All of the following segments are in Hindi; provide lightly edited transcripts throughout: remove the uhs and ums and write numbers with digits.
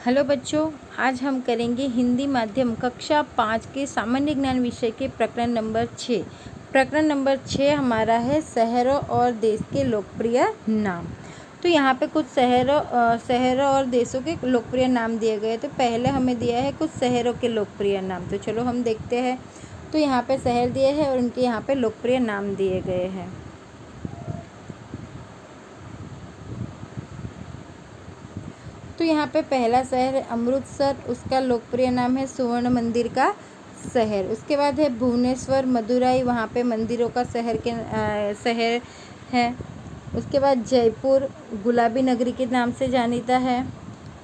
हेलो बच्चों, आज हम करेंगे हिंदी माध्यम कक्षा 5 के सामान्य ज्ञान विषय के प्रकरण नंबर 6। प्रकरण नंबर 6 हमारा है शहरों और देश के लोकप्रिय नाम। तो यहाँ पे कुछ शहरों और देशों के लोकप्रिय नाम दिए गए। तो पहले हमें दिया है कुछ शहरों के लोकप्रिय नाम। तो चलो हम देखते हैं। तो यहाँ पे शहर दिए हैं और उनके यहाँ पे लोकप्रिय नाम दिए गए हैं। तो यहाँ पे पहला शहर है अमृतसर, उसका लोकप्रिय नाम है स्वर्ण मंदिर का शहर। उसके बाद है भुवनेश्वर, मदुराई, वहाँ पे मंदिरों का शहर है। उसके बाद जयपुर गुलाबी नगरी के नाम से जानीता है।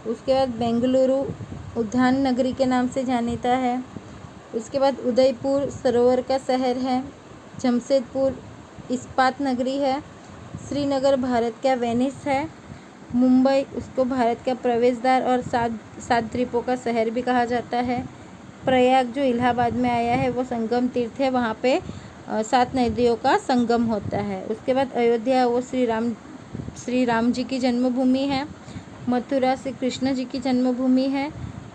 उसके बाद बेंगलुरु उद्यान नगरी के नाम से जानीता है। उसके बाद उदयपुर सरोवर का शहर है। जमशेदपुर इस्पात नगरी है। श्रीनगर भारत का वेनिस है। मुंबई उसको भारत का प्रवेश द्वार और सात द्वीपों का शहर भी कहा जाता है। प्रयाग जो इलाहाबाद में आया है वो संगम तीर्थ है, वहाँ पे 7 नदियों का संगम होता है। उसके बाद अयोध्या वो श्री राम जी की जन्मभूमि है। मथुरा श्री कृष्ण जी की जन्मभूमि है।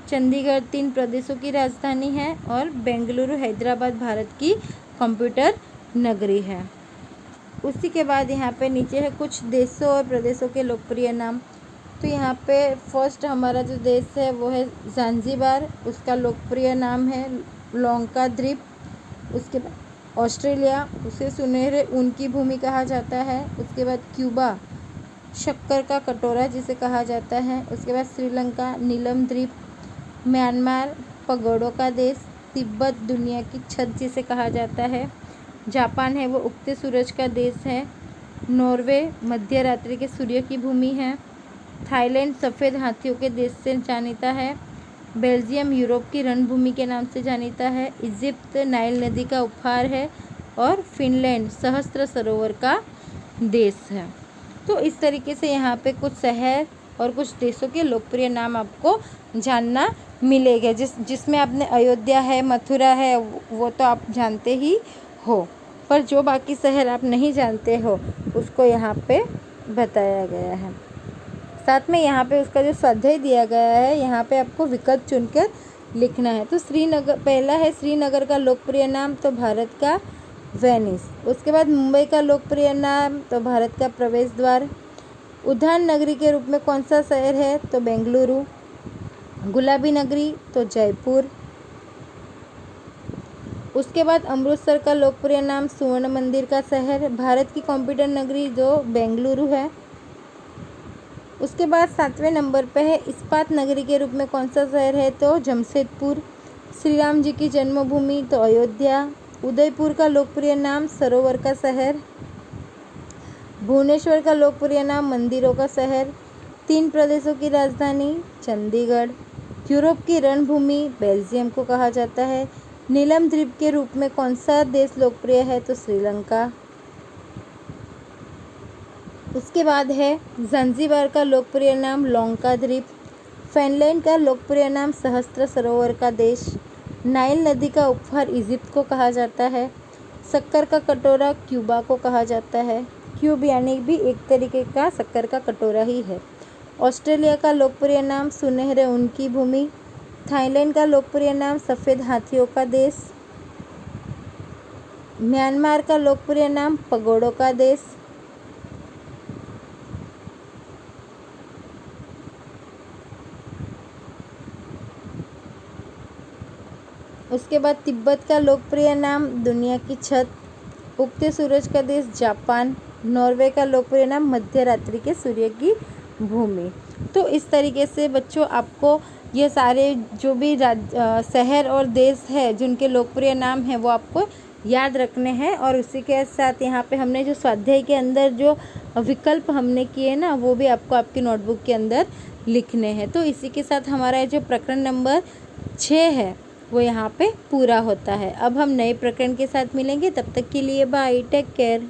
चंडीगढ़ 3 प्रदेशों की राजधानी है और बेंगलुरु हैदराबाद भारत की कंप्यूटर नगरी है। उसी के बाद यहाँ पे नीचे है कुछ देशों और प्रदेशों के लोकप्रिय नाम। तो यहाँ पे फर्स्ट हमारा जो देश है वो है ज़ांज़ीबार, उसका लोकप्रिय नाम है लौंका द्वीप। उसके बाद ऑस्ट्रेलिया, उसे सुनहरे ऊन की भूमि कहा जाता है। उसके बाद क्यूबा शक्कर का कटोरा जिसे कहा जाता है। उसके बाद श्रीलंका नीलम द्वीप। म्यांमार पगोड़ों का देश। तिब्बत दुनिया की छत जिसे कहा जाता है। जापान है वो उगते सूरज का देश है। नॉर्वे मध्य रात्रि के सूर्य की भूमि है। थाईलैंड सफ़ेद हाथियों के देश से जानीता है। बेल्जियम यूरोप की रणभूमि के नाम से जानीता है। इजिप्ट नाइल नदी का उपहार है और फिनलैंड सहस्त्र सरोवर का देश है। तो इस तरीके से यहाँ पे कुछ शहर और कुछ देशों के लोकप्रिय नाम आपको जानना मिलेगा। जिसमें आपने अयोध्या है, मथुरा है, वो तो आप जानते ही हो, पर जो बाकी शहर आप नहीं जानते हो उसको यहाँ पे बताया गया है। साथ में यहाँ पे उसका जो स्वाध्याय दिया गया है, यहाँ पे आपको विकल्प चुनकर लिखना है। तो श्रीनगर पहला है, श्रीनगर का लोकप्रिय नाम तो भारत का वेनिस। उसके बाद मुंबई का लोकप्रिय नाम तो भारत का प्रवेश द्वार। उद्यान नगरी के रूप में कौन सा शहर है तो बेंगलुरु। गुलाबी नगरी तो जयपुर। उसके बाद अमृतसर का लोकप्रिय नाम स्वर्ण मंदिर का शहर, भारत की कंप्यूटर नगरी जो बेंगलुरु है। उसके बाद 7वें नंबर पे है इस्पात नगरी के रूप में कौन सा शहर है तो जमशेदपुर। श्री राम जी की जन्मभूमि तो अयोध्या। उदयपुर का लोकप्रिय नाम सरोवर का शहर। भुवनेश्वर का लोकप्रिय नाम मंदिरों का शहर। 3 प्रदेशों की राजधानी चंडीगढ़। यूरोप की रणभूमि बेल्जियम को कहा जाता है। नीलम द्वीप के रूप में कौन सा देश लोकप्रिय है तो श्रीलंका। उसके बाद है ज़ांज़ीबार का लोकप्रिय नाम लौंका द्वीप। फिनलैंड का लोकप्रिय नाम सहस्त्र सरोवर का देश। नाइल नदी का उपहार इजिप्ट को कहा जाता है। शक्कर का कटोरा क्यूबा को कहा जाता है। क्यूब यानी भी एक तरीके का शक्कर का कटोरा ही है। ऑस्ट्रेलिया का लोकप्रिय नाम सुनहरे ऊन की भूमि। थाईलैंड का लोकप्रिय नाम सफ़ेद हाथियों का देश। म्यांमार का लोकप्रिय नाम पगोड़ों का देश। उसके बाद तिब्बत का लोकप्रिय नाम दुनिया की छत। उगते सूरज का देश जापान। नॉर्वे का लोकप्रिय नाम मध्य रात्रि के सूर्य की भूमि। तो इस तरीके से बच्चों आपको ये सारे जो भी शहर और देश है जिनके लोकप्रिय नाम हैं वो आपको याद रखने हैं। और उसी के साथ यहाँ पे हमने जो स्वाध्याय के अंदर जो विकल्प हमने किए ना वो भी आपको आपकी नोटबुक के अंदर लिखने हैं। तो इसी के साथ हमारा जो प्रकरण नंबर 6 है वो यहाँ पे पूरा होता है। अब हम नए प्रकरण के साथ मिलेंगे, तब तक के लिए बाय, टेक केयर।